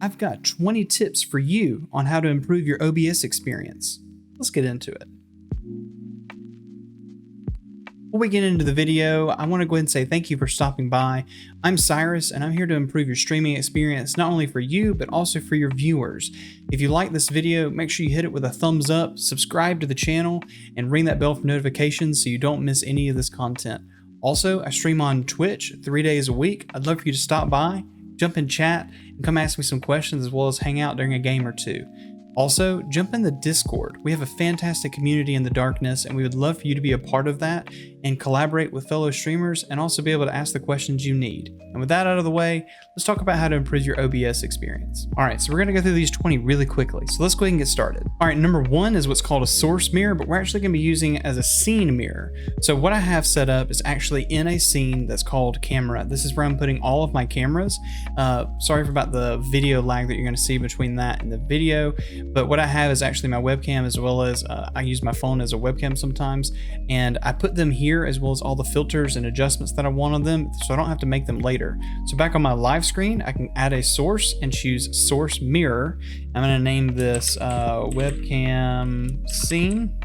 I've got 20 tips for you on how to improve your OBS experience. Let's get into it. Before we get into the video, I want to go ahead and say thank you for stopping by. I'm Cyrus, and I'm here to improve your streaming experience, not only for you, but also for your viewers. If you like this video, make sure you hit it with a thumbs up, subscribe to the channel, and ring that bell for notifications so you don't miss any of this content. Also, I stream on Twitch 3 days a week. I'd love for you to stop by, jump in chat, and come ask me some questions as well as hang out during a game or two. Also, jump in the Discord. We have a fantastic community in the darkness, and we would love for you to be a part of that and collaborate with fellow streamers and also be able to ask the questions you need. And with that out of the way, let's talk about how to improve your OBS experience. All right, so we're gonna go through these 20 really quickly. So let's go ahead and get started. All right, number one is what's called a source mirror, but we're actually gonna be using it as a scene mirror. So what I have set up is actually in a scene that's called camera. This is where I'm putting all of my cameras. Sorry about the video lag that you're gonna see between that and the video. But what I have is actually my webcam, as well as I use my phone as a webcam sometimes, and I put them here as well as all the filters and adjustments that I want on them, so I don't have to make them later. So back on my live screen, I can add a source and choose source mirror. I'm going to name this webcam scene.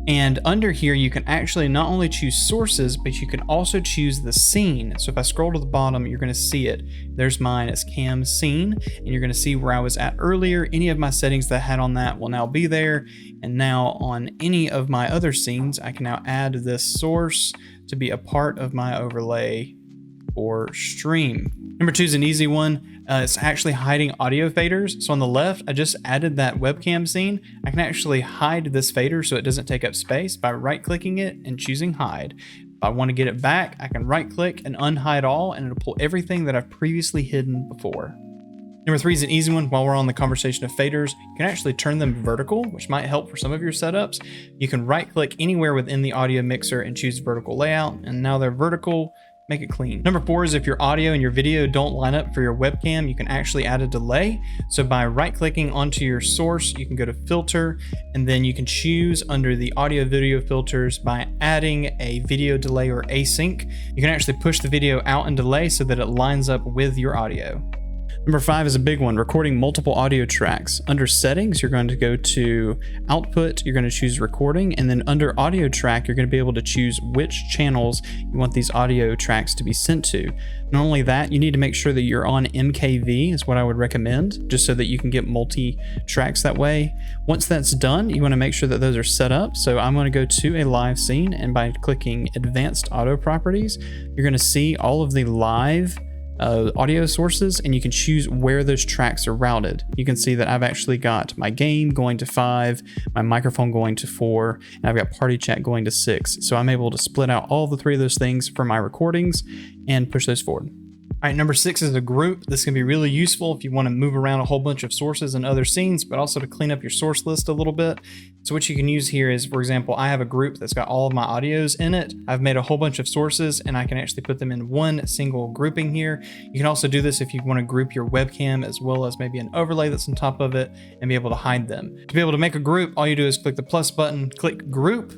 And under here, you can actually not only choose sources, but you can also choose the scene. So if I scroll to the bottom, you're going to see it. There's mine, it's cam scene, and you're going to see where I was at earlier. Any of my settings that I had on that will now be there. And now on any of my other scenes, I can now add this source to be a part of my overlay or stream. Number two is an easy one. It's actually hiding audio faders. So on the left, I just added that webcam scene. I can actually hide this fader so it doesn't take up space by right-clicking it and choosing hide. If I want to get it back, I can right-click and unhide all, and it'll pull everything that I've previously hidden before. Number three is an easy one. While we're on the conversation of faders, you can actually turn them vertical, which might help for some of your setups. You can right-click anywhere within the audio mixer and choose vertical layout, and now they're vertical. Make it clean. Number four is if your audio and your video don't line up for your webcam, you can actually add a delay. So by right-clicking onto your source, you can go to filter, and then you can choose under the audio video filters by adding a video delay or async. You can actually push the video out and delay so that it lines up with your audio. Number five is a big one, recording multiple audio tracks. Under settings, you're going to go to output, you're going to choose recording, and then under audio track, you're going to be able to choose which channels you want these audio tracks to be sent to. Not only that, you need to make sure that you're on MKV is what I would recommend, just so that you can get multi-tracks that way. Once that's done, you want to make sure that those are set up. So I'm going to go to a live scene, and by clicking advanced auto properties, you're going to see all of the live audio sources, and you can choose where those tracks are routed. You can see that I've actually got my game going to 5, my microphone going to 4, and I've got party chat going to 6. So I'm able to split out all the three of those things for my recordings and push those forward. All right, number 6 is a group. This can be really useful if you want to move around a whole bunch of sources and other scenes, but also to clean up your source list a little bit. So what you can use here is, for example, I have a group that's got all of my audios in it. I've made a whole bunch of sources, and I can actually put them in one single grouping here. You can also do this if you want to group your webcam as well as maybe an overlay that's on top of it and be able to hide them. To be able to make a group, all you do is click the plus button, click group,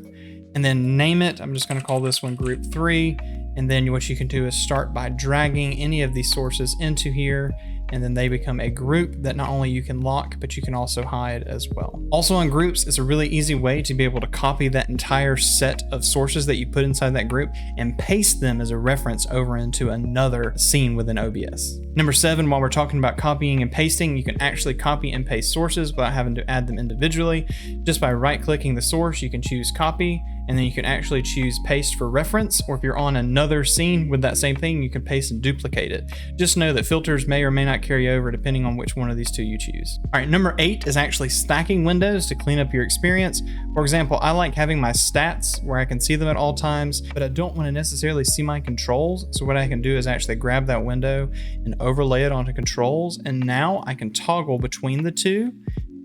and then name it. I'm just going to call this one group 3. And then what you can do is start by dragging any of these sources into here, and then they become a group that not only you can lock, but you can also hide as well. Also on groups, it's a really easy way to be able to copy that entire set of sources that you put inside that group and paste them as a reference over into another scene within OBS. Number 7, while we're talking about copying and pasting, you can actually copy and paste sources without having to add them individually. Just by right-clicking the source, you can choose copy, and then you can actually choose paste for reference, or if you're on another scene with that same thing, you can paste and duplicate it. Just know that filters may or may not carry over depending on which one of these two you choose. All right, number 8 is actually stacking windows to clean up your experience. For example, I like having my stats where I can see them at all times, but I don't want to necessarily see my controls. So what I can do is actually grab that window and overlay it onto controls, and now I can toggle between the two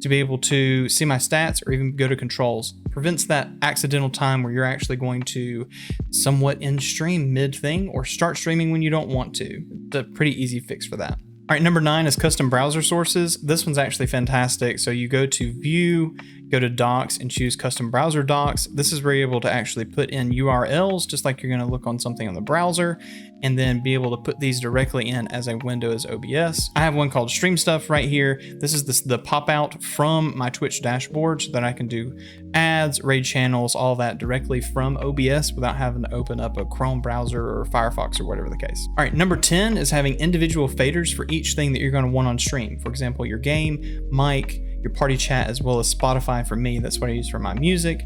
to be able to see my stats or even go to controls. Prevents that accidental time where you're actually going to somewhat end stream mid thing or start streaming when you don't want to. It's a pretty easy fix for that. All right, number 9 is custom browser sources. This one's actually fantastic. So you go to view, go to docs and choose custom browser docs. This is where you're able to actually put in URLs, just like you're going to look on something on the browser, and then be able to put these directly in as a window as OBS. I have one called Stream Stuff right here. This is the pop out from my Twitch dashboard so that I can do ads, raid channels, all that directly from OBS without having to open up a Chrome browser or Firefox or whatever the case. All right, number 10 is having individual faders for each thing that you're going to want on stream. For example, your game, mic, your party chat, as well as Spotify for me. That's what I use for my music.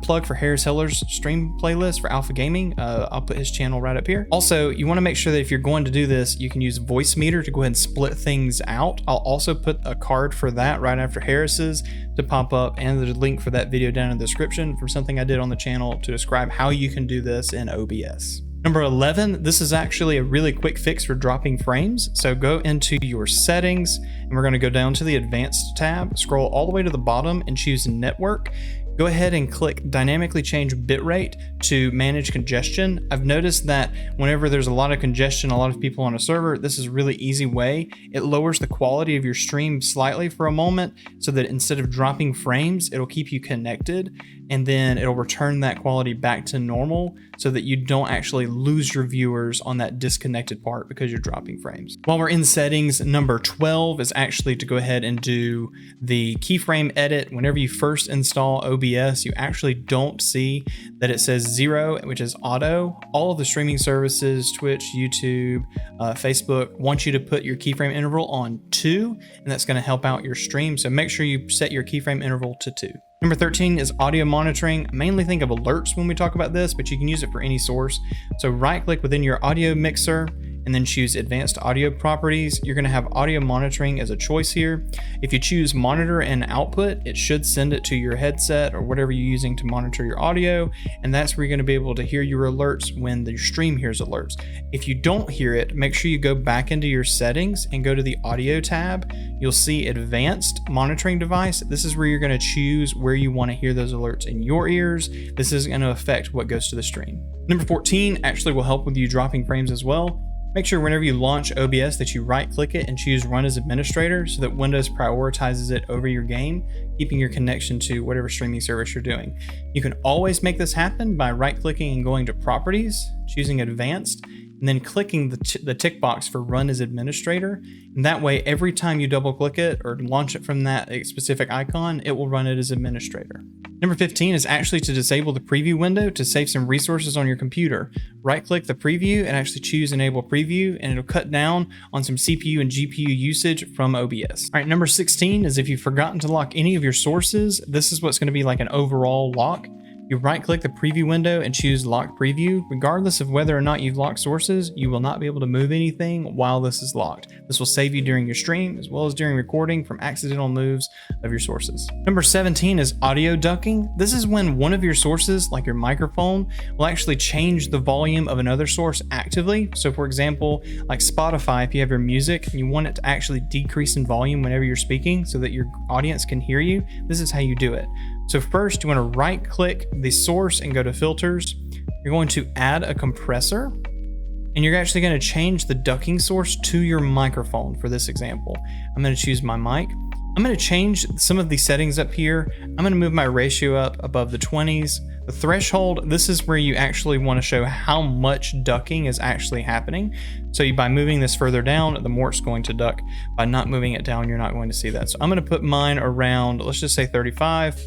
Plug for Harris Hiller's stream playlist for Alpha Gaming. I'll put his channel right up here. Also, you want to make sure that if you're going to do this, you can use Voice Meter to go ahead and split things out. I'll also put a card for that right after Harris's to pop up, and there's a link for that video down in the description from something I did on the channel to describe how you can do this in OBS. Number 11, this is actually a really quick fix for dropping frames. So go into your settings, and we're going to go down to the advanced tab, scroll all the way to the bottom and choose network. Go ahead and click dynamically change bitrate to manage congestion. I've noticed that whenever there's a lot of congestion, a lot of people on a server, this is a really easy way. It lowers the quality of your stream slightly for a moment so that instead of dropping frames, it'll keep you connected, and then it'll return that quality back to normal so that you don't actually lose your viewers on that disconnected part because you're dropping frames. While we're in settings, number 12 is actually to go ahead and do the keyframe edit. Whenever you first install OBS, you actually don't see that it says 0, which is auto. All of the streaming services, Twitch, YouTube, Facebook, want you to put your keyframe interval on 2, and that's going to help out your stream. So make sure you set your keyframe interval to 2. Number 13 is audio monitoring. I mainly think of alerts when we talk about this, but you can use it for any source. So right click within your audio mixer and then choose advanced audio properties. You're going to have audio monitoring as a choice here. If you choose monitor and output, it should send it to your headset or whatever you're using to monitor your audio. And that's where you're going to be able to hear your alerts when the stream hears alerts. If you don't hear it, make sure you go back into your settings and go to the audio tab. You'll see advanced monitoring device. This is where you're going to choose where you want to hear those alerts in your ears. This is going to affect what goes to the stream. Number 14 actually will help with you dropping frames as well. Make sure whenever you launch OBS that you right click it and choose Run as Administrator so that Windows prioritizes it over your game, keeping your connection to whatever streaming service you're doing. You can always make this happen by right clicking and going to Properties, choosing Advanced, and then clicking the tick box for Run as Administrator. And that way, every time you double click it or launch it from that specific icon, it will run it as administrator. Number 15 is actually to disable the preview window to save some resources on your computer. Right click the preview and actually choose enable preview, and it'll cut down on some CPU and GPU usage from OBS. All right, number 16 is if you've forgotten to lock any of your sources, this is what's going to be like an overall lock. You right click the preview window and choose lock preview. Regardless of whether or not you've locked sources, you will not be able to move anything while this is locked. This will save you during your stream as well as during recording from accidental moves of your sources. Number 17 is audio ducking. This is when one of your sources, like your microphone, will actually change the volume of another source actively. So for example, like Spotify, if you have your music and you want it to actually decrease in volume whenever you're speaking so that your audience can hear you, this is how you do it. So first, you want to right click the source and go to filters. You're going to add a compressor, and you're actually going to change the ducking source to your microphone for this example. I'm going to choose my mic. I'm going to change some of these settings up here. I'm going to move my ratio up above the 20s. The threshold, this is where you actually want to show how much ducking is actually happening. So by moving this further down, the more it's going to duck. By not moving it down, you're not going to see that. So I'm going to put mine around, let's just say 35.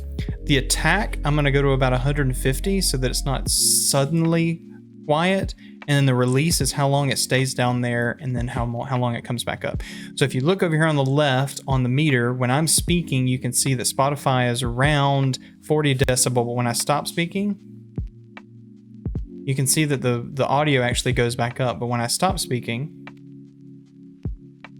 The attack, I'm going to go to about 150 so that it's not suddenly quiet. And then the release is how long it stays down there and then how long it comes back up. So if you look over here on the left on the meter, when I'm speaking, you can see that Spotify is around 40 decibel, but when I stop speaking, you can see that the audio actually goes back up. But when I stop speaking,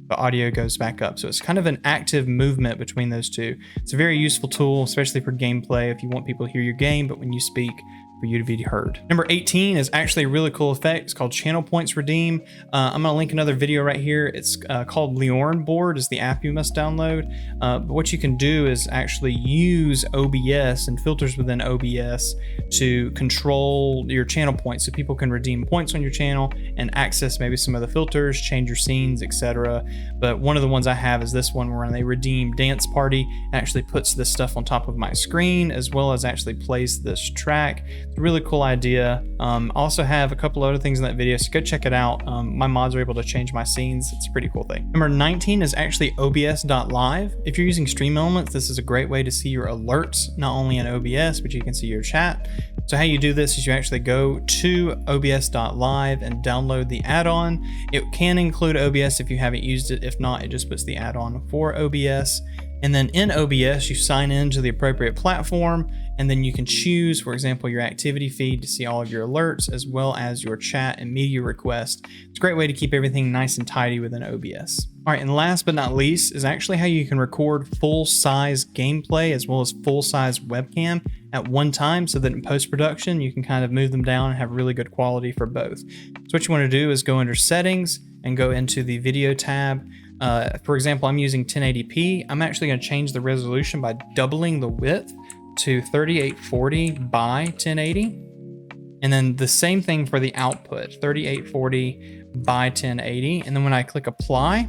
the audio goes back up. So it's kind of an active movement between those two. It's a very useful tool, especially for gameplay if you want people to hear your game, but when you speak, for you to be heard. Number 18 is actually a really cool effect. It's called Channel Points Redeem. I'm gonna link another video right here. It's called Leorn Board is the app you must download. But what you can do is actually use OBS and filters within OBS to control your channel points, so people can redeem points on your channel and access maybe some of the filters, change your scenes, etc. But one of the ones I have is this one, where when they redeem Dance Party, it actually puts this stuff on top of my screen, as well as actually plays this track. It's a really cool idea. I also have a couple other things in that video, so go check it out. My mods are able to change my scenes. It's a pretty cool thing. Number 19 is actually OBS.live. If you're using Stream Elements, this is a great way to see your alerts, not only in OBS, but you can see your chat. So how you do this is you actually go to OBS.live and download the add-on. It can include OBS if you haven't used it. If not, it just puts the add-on for OBS. And then in OBS, you sign in to the appropriate platform, and then you can choose, for example, your activity feed to see all of your alerts, as well as your chat and media requests. It's a great way to keep everything nice and tidy within OBS. All right, and last but not least is actually how you can record full-size gameplay as well as full-size webcam at one time, so that in post-production you can kind of move them down and have really good quality for both. So what you want to do is go under Settings and go into the Video tab. For example, I'm using 1080p. I'm actually going to change the resolution by doubling the width to 3840 by 1080. And then the same thing for the output, 3840 by 1080. And then when I click apply,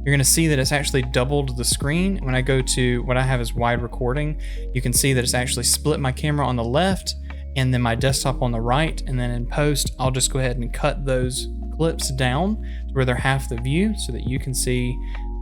you're going to see that it's actually doubled the screen. When I go to what I have is wide recording, you can see that it's actually split my camera on the left and then my desktop on the right. And then in post, I'll just go ahead and cut those clips down to where they're half the view, so that you can see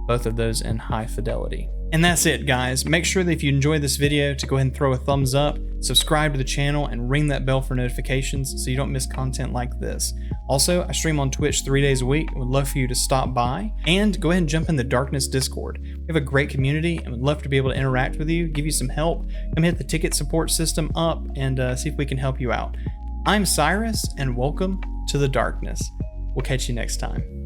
both of those in high fidelity. And that's it, guys. Make sure that if you enjoyed this video to go ahead and throw a thumbs up, subscribe to the channel, and ring that bell for notifications so you don't miss content like this. Also, I stream on Twitch 3 days a week and would love for you to stop by, and go ahead and jump in the Darkness Discord. We have a great community and would love to be able to interact with you, give you some help. Come hit the ticket support system up and see if we can help you out. I'm Cyrus, and welcome to the darkness. We'll catch you next time.